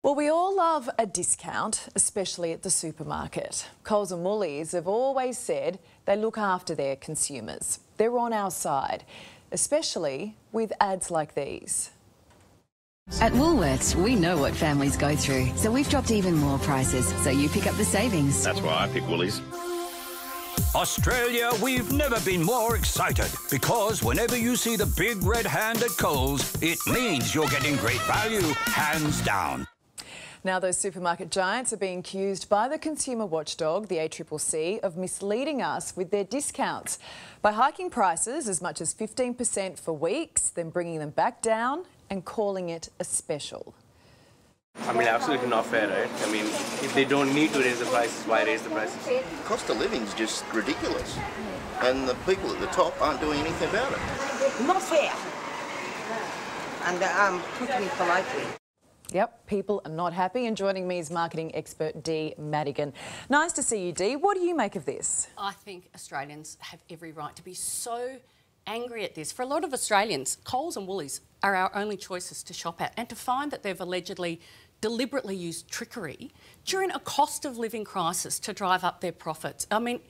Well, we all love a discount, especially at the supermarket. Coles and Woolies have always said they look after their consumers. They're on our side, especially with ads like these. At Woolworths, we know what families go through, so we've dropped even more prices, so you pick up the savings. That's why I pick Woolies. Australia, we've never been more excited because whenever you see the big red hand at Coles, it means you're getting great value, hands down. Now, those supermarket giants are being accused by the consumer watchdog, the ACCC, of misleading us with their discounts by hiking prices as much as 15% for weeks, then bringing them back down and calling it a special. I mean, absolutely not fair, right? I mean, if they don't need to raise the prices, why raise the prices? Cost of living's just ridiculous, and the people at the top aren't doing anything about it. Not fair. And I'm putting it politely. Yep, people are not happy, and joining me is marketing expert Dee Madigan. Nice to see you, Dee. What do you make of this? I think Australians have every right to be so angry at this. For a lot of Australians, Coles and Woolies are our only choices to shop at, and to find that they've allegedly deliberately used trickery during a cost of living crisis to drive up their profits. I mean,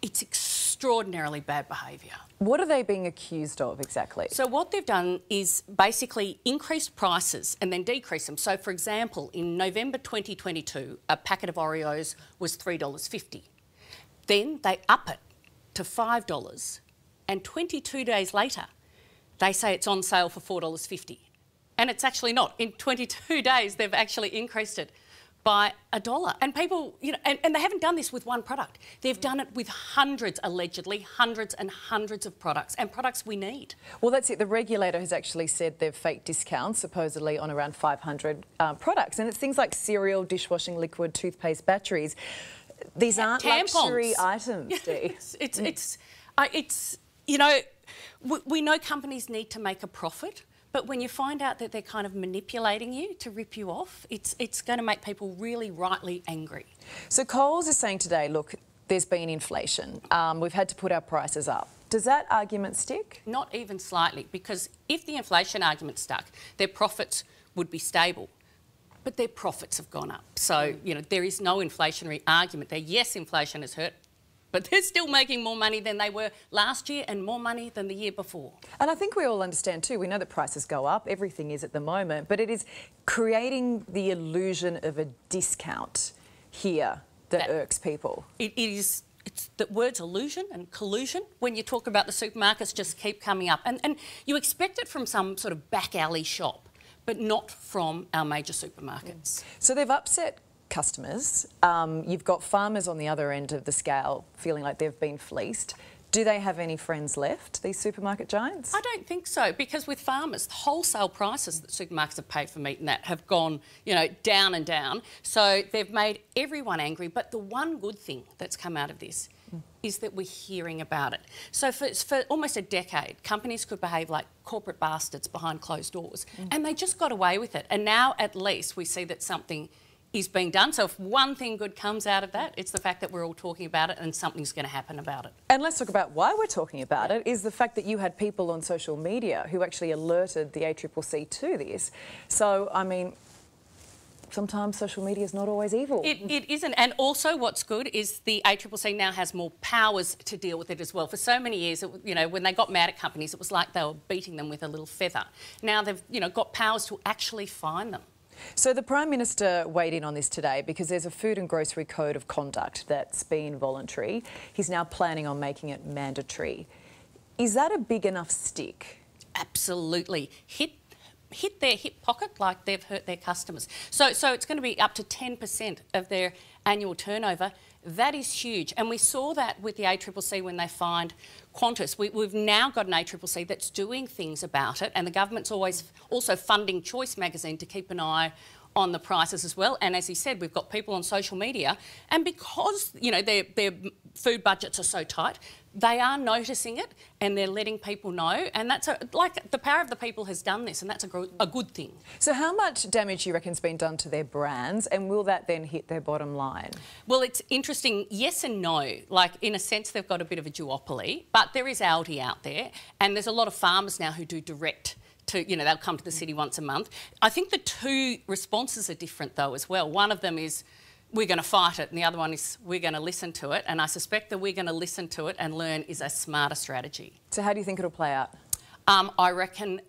it's extraordinarily bad behaviour. What are they being accused of exactly? So what they've done is basically increased prices and then decrease them. So, for example, in November 2022, a packet of Oreos was $3.50. Then they up it to $5, and 22 days later, they say it's on sale for $4.50. And it's actually not. In 22 days, they've actually increased it by $1. And people, you know, and they haven't done this with one product. They've done it with hundreds, allegedly, hundreds and hundreds of products, and products we need. Well, that's it. The regulator has actually said they've faked discounts, supposedly on around 500 products. And it's things like cereal, dishwashing liquid, toothpaste, batteries. These aren't tampons. Luxury items, Dee. It's you know, we know companies need to make a profit, but when you find out that they're kind of manipulating you to rip you off, it's going to make people really rightly angry. So Coles is saying today, look, there's been inflation. We've had to put our prices up. Does that argument stick? Not even slightly, because if the inflation argument stuck, their profits would be stable. But their profits have gone up. So, you know, there is no inflationary argument there. Yes, inflation has hurt, but they're still making more money than they were last year and more money than the year before. And I think we all understand too, we know that prices go up, everything is at the moment, but it is creating the illusion of a discount here that irks people. It's the words illusion and collusion when you talk about the supermarkets just keep coming up. And you expect it from some sort of back alley shop, but not from our major supermarkets. So they've upset customers. You've got farmers on the other end of the scale feeling like they've been fleeced. Do they have any friends left, these supermarket giants? I don't think so, because with farmers, the wholesale prices that supermarkets have paid for meat and that have gone, you know, down and down. So they've made everyone angry. But the one good thing that's come out of this is that we're hearing about it. So for almost a decade, companies could behave like corporate bastards behind closed doors, and they just got away with it. And now at least we see that something is being done. So if one thing good comes out of that, it's the fact that we're all talking about it and something's going to happen about it. And let's talk about why we're talking about it, is the fact that you had people on social media who actually alerted the ACCC to this. So, I mean, sometimes social media is not always evil. It isn't. And also what's good is the ACCC now has more powers to deal with it as well. For so many years, you know, when they got mad at companies, it was like they were beating them with a little feather. Now they've, you know, got powers to actually fine them. So the Prime Minister weighed in on this today because there's a food and grocery code of conduct that's been voluntary. He's now planning on making it mandatory. Is that a big enough stick? Absolutely. Hit their hip pocket like they've hurt their customers. So it's going to be up to 10% of their annual turnover. That is huge. And we saw that with the ACCC when they fined Qantas. We've now got an ACCC that's doing things about it, and the government's always also funding Choice magazine to keep an eye on the prices as well. And as he said, we've got people on social media, and because, you know, their food budgets are so tight, they are noticing it and they're letting people know, and that's like the power of the people has done this, and that's a good thing. So how much damage do you reckon has been done to their brands, and will that then hit their bottom line? Well, it's interesting, yes and no. Like, in a sense, they've got a bit of a duopoly, but there is Aldi out there, and there's a lot of farmers now who do direct to, you know, they'll come to the city once a month. I think the two responses are different though as well. One of them is, we're going to fight it, and the other one is, we're going to listen to it. And I suspect that we're going to listen to it and learn is a smarter strategy. So how do you think it'll play out? I reckon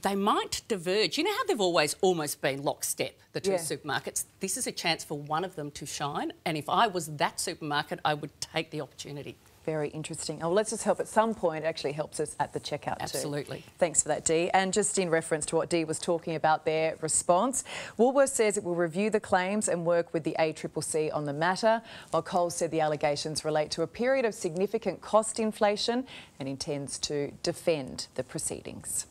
they might diverge. You know how they've always almost been lockstep, the two supermarkets? This is a chance for one of them to shine, and if I was that supermarket, I would take the opportunity. Very interesting. Oh, let's just hope at some point it actually helps us at the checkout Absolutely. too. Thanks for that, Dee. And just in reference to what Dee was talking about, their response, Woolworths says it will review the claims and work with the ACCC on the matter, while Coles said the allegations relate to a period of significant cost inflation and intends to defend the proceedings.